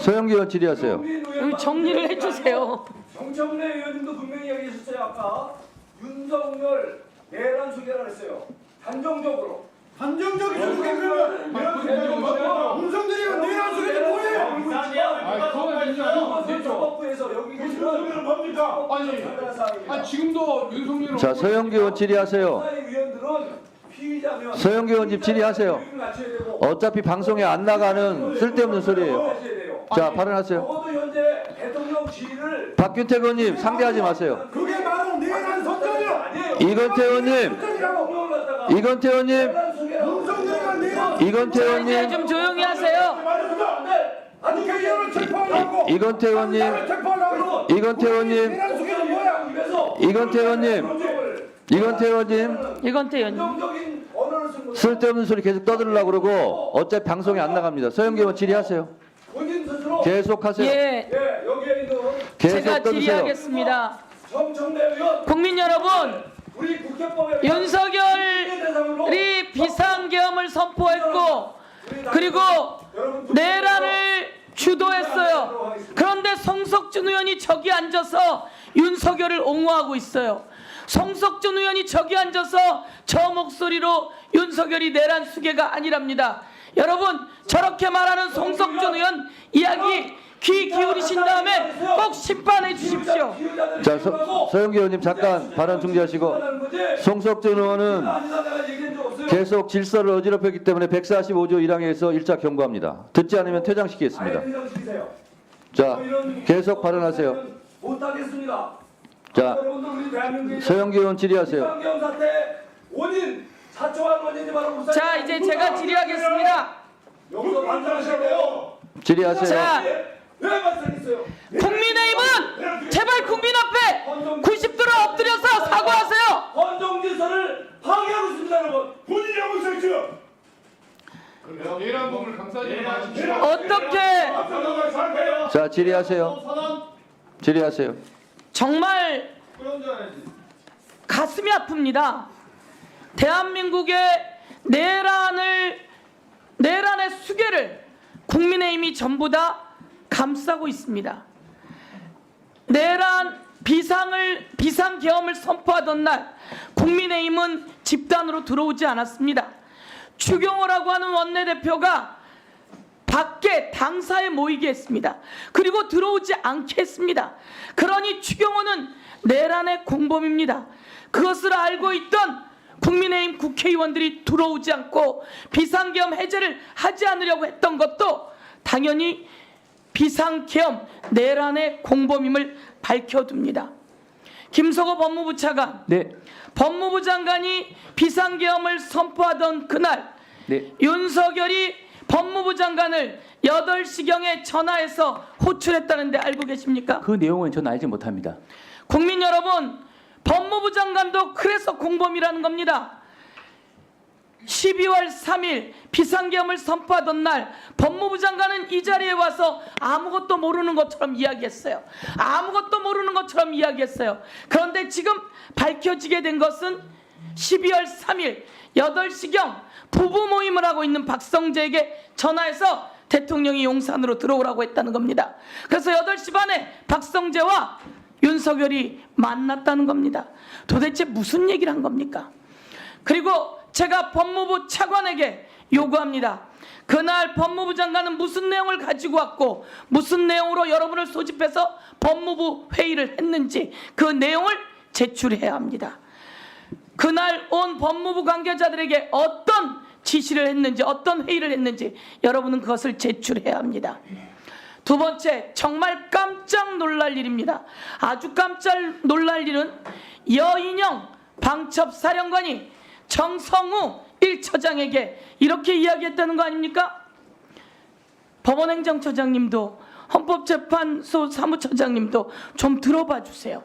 서영기 의원 질의하세요. 정리를 해주세요. 정청래 의원님도 분명히 얘기하셨어요. 아까 윤석열 내란 수계라고 했어요. 단정적으로. 단정적이죠. 그게 그러면 윤석열이 내란 수계가 뭐예요? 사법부에서 여기 윤석열은 뭡니까? 아니 지금도 윤석열은 자, 서영기 의원 질의하세요. 서영기 의원님 질의하세요. 어차피 방송에 안 나가는 쓸데없는 소리예요. 자, 발언하세요. 적어도 현재 대통령 지위를 박균택 의원님 상대하지 마세요. 그게 바로 내란 선전이요. 이건태 의원님, 이건태 의원님, 윤석열이가 내란 이건태 이제 의원님, 좀 조용히 하세요. 아니 개인을 체포하려고. 이건태 의원님, 체포하려고. 이건태 의원님, 내란 수계가 뭐야? 이건태 의원님, 이건태 의원님, 이건태 의원님. 긍정적인 언어를 쓴 거죠. 쓸데없는 소리 계속 떠들으려고 그러고 어차피 방송에 안 나갑니다. 서영기 의원 질의하세요. 본인 스스로 계속하세요. 예, 여기에 있는 계속 제가 떠드세요. 질의하겠습니다. 정청래 의원 국민 여러분, 우리 국회법에 윤석열이 비상계엄을 선포했고 그리고 내란을 주도했어요. 그런데 송석준 의원이 저기 앉아서 윤석열을 옹호하고 있어요. 송석준 의원이 저기 앉아서 저 목소리로 윤석열이 내란 수계가 아니랍니다. 여러분, 저렇게 말하는 송석준 의원 이야기 귀 기울이신 다음에 꼭 심판해 주십시오. 자, 서영기 의원님 잠깐 발언 중지하시고, 송석준 의원은 계속 질서를 어지럽혔기 때문에 145조 1항에서 1차 경고합니다. 듣지 않으면 퇴장시키겠습니다. 자, 계속 발언하세요. 못하겠습니다. 자, 서영기 의원 질의하세요. 비상계엄 사태 원인 사초한 원인이 바로 울산. 자, 이제 제가 질의하겠습니다. 여기서 반성하셔야 돼요. 질의하세요. 자, 왜 반성했어요? 국민의힘은 제발 국민 앞에 90도로 엎드려서 사과하세요. 헌정질서를 파괴하고 있습니다, 여러분. 본인이 하고 있어요 지금. 내란 범을 감싸지 마십시오. 어떻게 자, 질의하세요. 질의하세요. 정말 가슴이 아픕니다. 대한민국의 내란의 수계를 국민의힘이 전부 다 감싸고 있습니다. 내란 비상계엄을 선포하던 날 국민의힘은 집단으로 들어오지 않았습니다. 추경호라고 하는 원내대표가 밖에 당사에 모이게 했습니다. 그리고 들어오지 않게 했습니다. 그러니 추경호는 내란의 공범입니다. 그것을 알고 있던 국민의힘 국회의원들이 들어오지 않고 비상계엄 해제를 하지 않으려고 했던 것도 당연히 비상계엄 내란의 공범임을 밝혀둡니다. 김석호 법무부 차관, 네. 법무부 장관이 비상계엄을 선포하던 그날 윤석열이 법무부 장관을 8시경에 전화해서 호출했다는데 알고 계십니까? 그 내용은 저는 알지 못합니다. 국민 여러분, 법무부 장관도 그래서 공범이라는 겁니다. 12월 3일 비상계엄을 선포하던 날 법무부 장관은 이 자리에 와서 아무것도 모르는 것처럼 이야기했어요. 아무것도 모르는 것처럼 이야기했어요. 그런데 지금 밝혀지게 된 것은 12월 3일 8시경 부부 모임을 하고 있는 박성재에게 전화해서 대통령이 용산으로 들어오라고 했다는 겁니다. 그래서 8시 반에 박성재와 윤석열이 만났다는 겁니다. 도대체 무슨 얘기를 한 겁니까? 그리고 제가 법무부 차관에게 요구합니다. 그날 법무부 장관은 무슨 내용을 가지고 왔고 무슨 내용으로 여러분을 소집해서 법무부 회의를 했는지 그 내용을 제출해야 합니다. 그날 온 법무부 관계자들에게 어떤 지시를 했는지 어떤 회의를 했는지 여러분은 그것을 제출해야 합니다. 두 번째, 정말 깜짝 놀랄 일입니다. 아주 깜짝 놀랄 일은 여인영 방첩사령관이 정성우 1처장에게 이렇게 이야기했다는 거 아닙니까? 법원행정처장님도 헌법재판소 사무처장님도 좀 들어봐 주세요.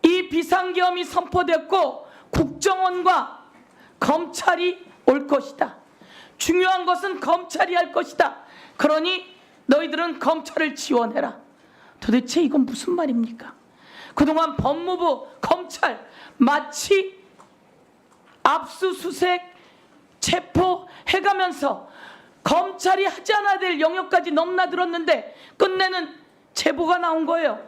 이 비상계엄이 선포됐고 국정원과 검찰이 올 것이다. 중요한 것은 검찰이 할 것이다. 그러니 너희들은 검찰을 지원해라. 도대체 이건 무슨 말입니까? 그동안 법무부, 검찰 마치 압수수색, 체포해가면서 검찰이 하지 않아야 될 영역까지 넘나들었는데 끝내는 제보가 나온 거예요.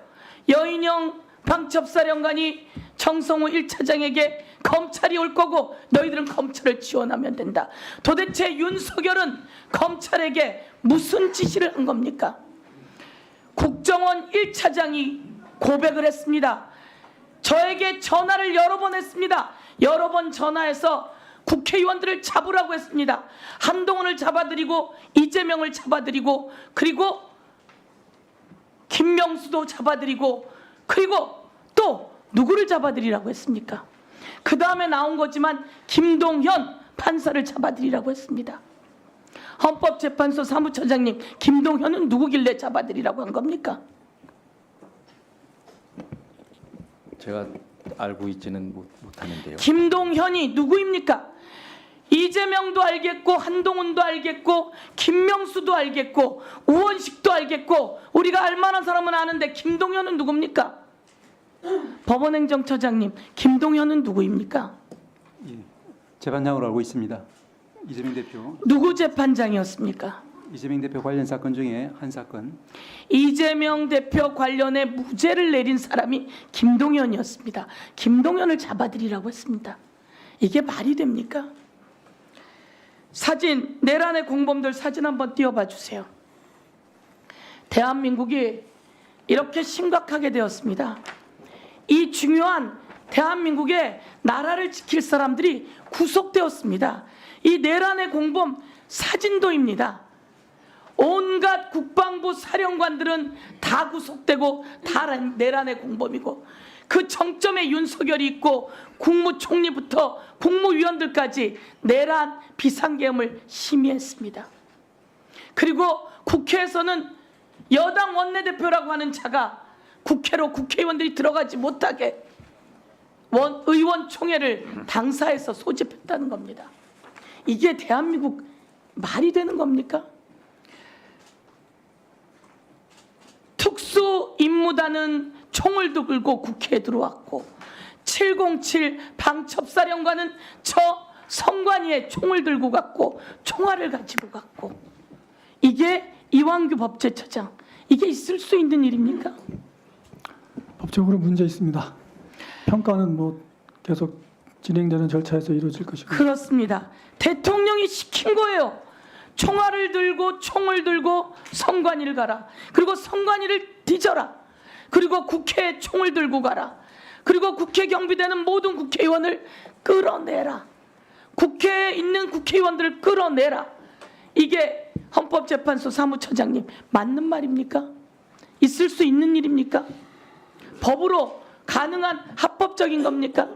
여인영 방첩사령관이 정성호 1차장에게 검찰이 올 거고 너희들은 검찰을 지원하면 된다. 도대체 윤석열은 검찰에게 무슨 지시를 한 겁니까? 국정원 1차장이 고백을 했습니다. 저에게 전화를 여러 번 했습니다. 여러 번 전화해서 국회의원들을 잡으라고 했습니다. 한동훈을 잡아들이고 이재명을 잡아들이고 그리고 김명수도 잡아들이고 그리고 또 누구를 잡아들이라고 했습니까? 그 다음에 나온 거지만 김동현 판사를 잡아들이라고 했습니다. 헌법재판소 사무처장님, 김동현은 누구길래 잡아들이라고 한 겁니까? 제가 알고 있지는 못하는데요. 김동현이 누구입니까? 이재명도 알겠고 한동훈도 알겠고 김명수도 알겠고 우원식도 알겠고 우리가 알만한 사람은 아는데 김동현은 누굽니까? 법원행정처장님, 김동현은 누구입니까? 재판장으로 알고 있습니다. 이재명 대표, 누구 재판장이었습니까? 이재명 대표 관련 사건 중에 한 사건. 이재명 대표 관련해 무죄를 내린 사람이 김동현이었습니다. 김동현을 잡아들이라고 했습니다. 이게 말이 됩니까? 사진, 내란의 공범들 사진 한번 띄워봐 주세요. 대한민국이 이렇게 심각하게 되었습니다. 이 중요한 대한민국의 나라를 지킬 사람들이 구속되었습니다. 이 내란의 공범 사진도입니다. 온갖 국방부 사령관들은 다 구속되고 다 내란의 공범이고 그 정점에 윤석열이 있고 국무총리부터 국무위원들까지 내란 비상계엄을 심의했습니다. 그리고 국회에서는 여당 원내대표라고 하는 자가 국회로 국회의원들이 들어가지 못하게 의원총회를 당사에서 소집했다는 겁니다. 이게 대한민국 말이 되는 겁니까? 특수임무단은 총을 들고 국회에 들어왔고 707 방첩사령관은 저 성관이에 총을 들고 갔고 총알을 가지고 갔고 이게 이완규 법제처장, 이게 있을 수 있는 일입니까? 법적으로 문제 있습니다. 평가는 계속 진행되는 절차에서 이루어질 것이고. 그렇습니다. 대통령이 시킨 거예요. 총알을 들고 총을 들고 성관이를 가라. 그리고 성관이를 뒤져라. 그리고 국회에 총을 들고 가라. 그리고 국회 경비대는 모든 국회의원을 끌어내라. 국회에 있는 국회의원들을 끌어내라. 이게 헌법재판소 사무처장님 맞는 말입니까? 있을 수 있는 일입니까? 법으로 가능한 합법적인 겁니까?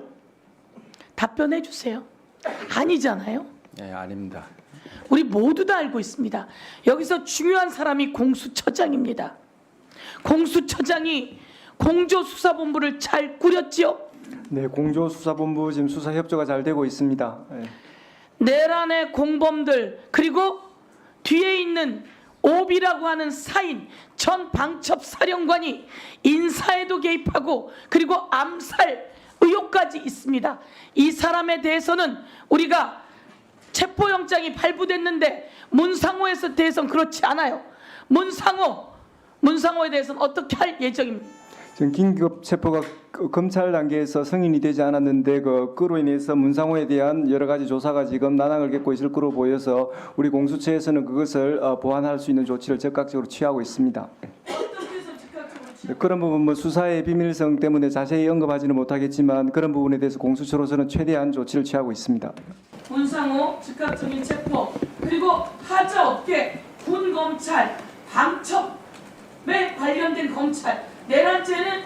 답변해 주세요. 아니잖아요. 네, 아닙니다. 우리 모두 다 알고 있습니다. 여기서 중요한 사람이 공수처장입니다. 공수처장이 공조수사본부를 잘 꾸렸지요? 네, 공조수사본부 지금 수사 협조가 잘 되고 있습니다. 네. 내란의 공범들 그리고 뒤에 있는 오비라고 하는 사인 전 방첩사령관이 인사에도 개입하고 그리고 암살 의혹까지 있습니다. 이 사람에 대해서는 우리가 체포영장이 발부됐는데 문상호에 대해서는 그렇지 않아요. 문상호에 대해서는 어떻게 할 예정입니까? 지금 긴급 체포가 검찰 단계에서 승인이 되지 않았는데 그로 인해서 문상호에 대한 여러 가지 조사가 지금 난항을 겪고 있을 거로 보여서 우리 공수처에서는 그것을 보완할 수 있는 조치를 적극적으로 취하고 있습니다. 네, 그런 부분 수사의 비밀성 때문에 자세히 언급하지는 못하겠지만 그런 부분에 대해서 공수처로서는 최대한 조치를 취하고 있습니다. 문상호 즉각적인 체포 그리고 하자업계 군검찰 방첩에 관련된 검찰 내란죄는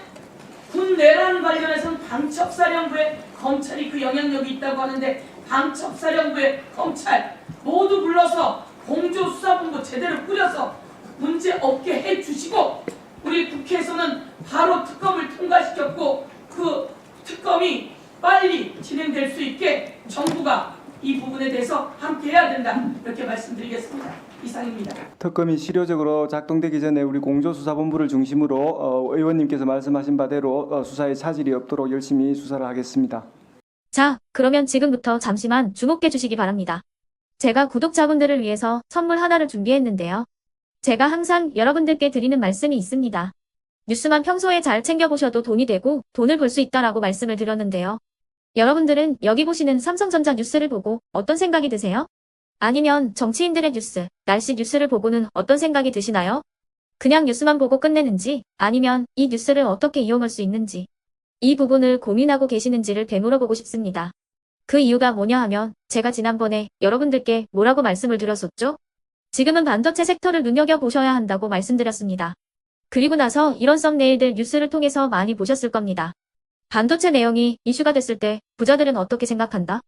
군 내란 관련해서는 방첩사령부의 검찰이 그 영향력이 있다고 하는데 방첩사령부의 검찰 모두 불러서 공조수사본부 제대로 꾸려서 문제 없게 해주시고 우리 국회에서는 바로 특검을 통과시켰고 그 특검이 빨리 진행될 수 있게 정부가 이 부분에 대해서 함께 해야 된다 이렇게 말씀드리겠습니다. 이상입니다. 특검이 실효적으로 작동되기 전에 우리 공조수사본부를 중심으로 의원님께서 말씀하신 바대로 수사에 차질이 없도록 열심히 수사를 하겠습니다. 자, 그러면 지금부터 잠시만 주목해 주시기 바랍니다. 제가 구독자분들을 위해서 선물 하나를 준비했는데요. 제가 항상 여러분들께 드리는 말씀이 있습니다. 뉴스만 평소에 잘 챙겨보셔도 돈이 되고 돈을 벌 수 있다라고 말씀을 드렸는데요. 여러분들은 여기 보시는 삼성전자 뉴스를 보고 어떤 생각이 드세요? 아니면 정치인들의 뉴스, 날씨 뉴스를 보고는 어떤 생각이 드시나요? 그냥 뉴스만 보고 끝내는지 아니면 이 뉴스를 어떻게 이용할 수 있는지 이 부분을 고민하고 계시는지를 되물어보고 싶습니다. 그 이유가 뭐냐 하면 제가 지난번에 여러분들께 뭐라고 말씀을 드렸었죠? 지금은 반도체 섹터를 눈여겨보셔야 한다고 말씀드렸습니다. 그리고 나서 이런 썸네일들 뉴스를 통해서 많이 보셨을 겁니다. 반도체 내용이 이슈가 됐을 때 부자들은 어떻게 생각한다?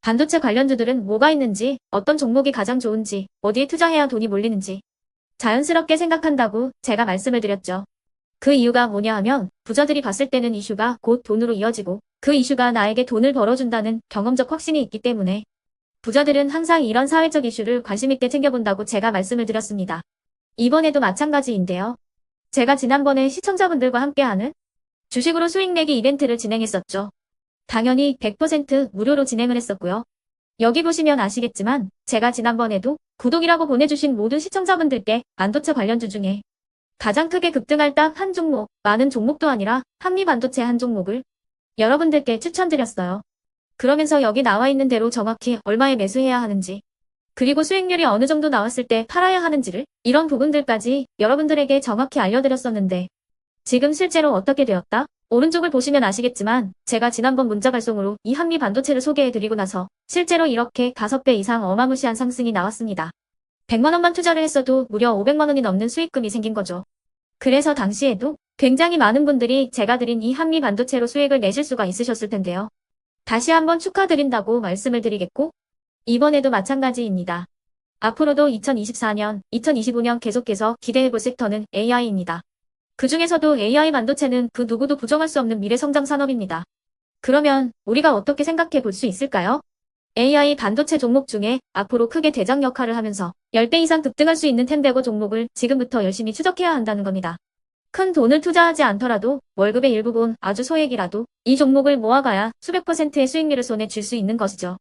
반도체 관련주들은 뭐가 있는지, 어떤 종목이 가장 좋은지, 어디에 투자해야 돈이 몰리는지 자연스럽게 생각한다고 제가 말씀을 드렸죠. 그 이유가 뭐냐 하면 부자들이 봤을 때는 이슈가 곧 돈으로 이어지고 그 이슈가 나에게 돈을 벌어준다는 경험적 확신이 있기 때문에 부자들은 항상 이런 사회적 이슈를 관심 있게 챙겨본다고 제가 말씀을 드렸습니다. 이번에도 마찬가지인데요. 제가 지난번에 시청자분들과 함께하는 주식으로 수익 내기 이벤트를 진행했었죠. 당연히 100% 무료로 진행을 했었고요. 여기 보시면 아시겠지만 제가 지난번에도 구독이라고 보내주신 모든 시청자분들께 반도체 관련주 중에 가장 크게 급등할 딱 한 종목, 많은 종목도 아니라 한미반도체 한 종목을 여러분들께 추천드렸어요. 그러면서 여기 나와 있는 대로 정확히 얼마에 매수해야 하는지 그리고 수익률이 어느 정도 나왔을 때 팔아야 하는지를 이런 부분들까지 여러분들에게 정확히 알려드렸었는데 지금 실제로 어떻게 되었다? 오른쪽을 보시면 아시겠지만 제가 지난번 문자 발송으로 이 한미 반도체를 소개해드리고 나서 실제로 이렇게 5배 이상 어마무시한 상승이 나왔습니다. 100만 원만 투자를 했어도 무려 500만 원이 넘는 수익금이 생긴 거죠. 그래서 당시에도 굉장히 많은 분들이 제가 드린 이 한미 반도체로 수익을 내실 수가 있으셨을 텐데요. 다시 한번 축하드린다고 말씀을 드리겠고 이번에도 마찬가지입니다. 앞으로도 2024년, 2025년 계속해서 기대해볼 섹터는 AI입니다. 그 중에서도 AI 반도체는 그 누구도 부정할 수 없는 미래 성장 산업입니다. 그러면 우리가 어떻게 생각해 볼 수 있을까요? AI 반도체 종목 중에 앞으로 크게 대장 역할을 하면서 10배 이상 급등할 수 있는 템베고 종목을 지금부터 열심히 추적해야 한다는 겁니다. 큰 돈을 투자하지 않더라도 월급의 일부분 아주 소액이라도 이 종목을 모아가야 수백 %의 수익률을 손에 쥘 수 있는 것이죠.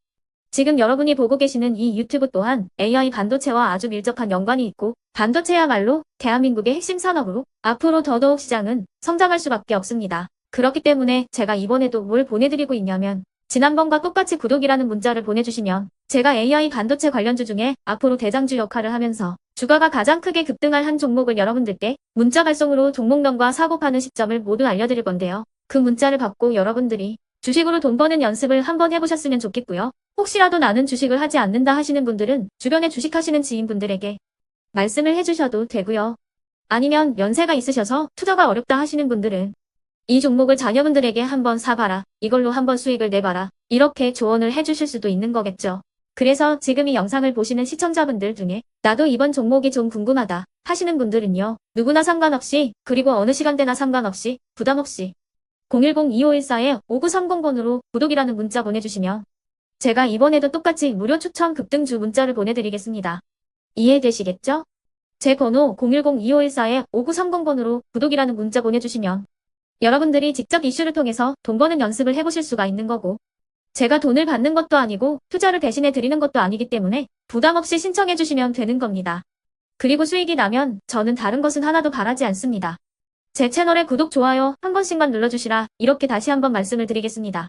지금 여러분이 보고 계시는 이 유튜브 또한 AI 반도체와 아주 밀접한 연관이 있고 반도체야말로 대한민국의 핵심 산업으로 앞으로 더더욱 시장은 성장할 수밖에 없습니다. 그렇기 때문에 제가 이번에도 뭘 보내드리고 있냐면 지난번과 똑같이 구독이라는 문자를 보내주시면 제가 AI 반도체 관련주 중에 앞으로 대장주 역할을 하면서 주가가 가장 크게 급등할 한 종목을 여러분들께 문자 발송으로 종목명과 사고 파는 시점을 모두 알려드릴 건데요. 그 문자를 받고 여러분들이 주식으로 돈 버는 연습을 한번 해보셨으면 좋겠고요. 혹시라도 나는 주식을 하지 않는다 하시는 분들은 주변에 주식하시는 지인분들에게 말씀을 해주셔도 되고요. 아니면 연세가 있으셔서 투자가 어렵다 하시는 분들은 이 종목을 자녀분들에게 한번 사봐라. 이걸로 한번 수익을 내봐라. 이렇게 조언을 해주실 수도 있는 거겠죠. 그래서 지금 이 영상을 보시는 시청자분들 중에 나도 이번 종목이 좀 궁금하다 하시는 분들은요. 누구나 상관없이 그리고 어느 시간대나 상관없이 부담 없이 010-2514-5930번으로 구독이라는 문자 보내주시면 제가 이번에도 똑같이 무료 추천 급등주 문자를 보내드리겠습니다. 이해되시겠죠? 제 번호 010-2514-5930번으로 구독이라는 문자 보내주시면 여러분들이 직접 이슈를 통해서 돈 버는 연습을 해보실 수가 있는 거고 제가 돈을 받는 것도 아니고 투자를 대신해 드리는 것도 아니기 때문에 부담 없이 신청해 주시면 되는 겁니다. 그리고 수익이 나면 저는 다른 것은 하나도 바라지 않습니다. 제 채널에 구독, 좋아요 한 번씩만 눌러주시라 이렇게 다시 한번 말씀을 드리겠습니다.